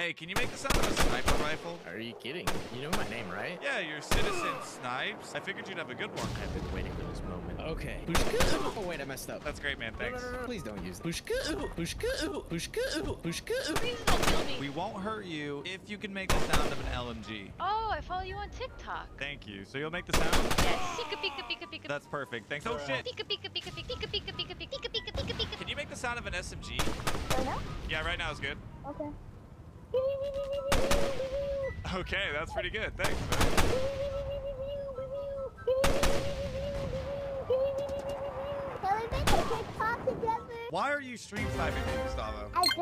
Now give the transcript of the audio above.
Hey, can you make the sound of a sniper rifle? Are you kidding? You know my name, right? Yeah, you're Citizen Snipes. I figured you'd have a good one. I've been waiting for this moment. Okay. Pushka. Oh, wait, I messed up. That's great, man. Thanks. No. Please don't use it. Pushka. Pushka. Pushka. Pushka. Please don't kill me. We won't hurt you if you can make the sound of an LMG. Oh, I follow you on TikTok. Thank you. So you'll make the sound? Yes. Pika pika pika pika. That's perfect. Thanks. Oh, shit. Pika pika pika pika pika pika pika pika pika pika pika. Can you make the sound of an SMG? Right now? Yeah, right now is good. Okay. Okay, that's pretty good. Thanks, man. Can we make a TikTok together? Why are you stream sniping me, Gustavo? I just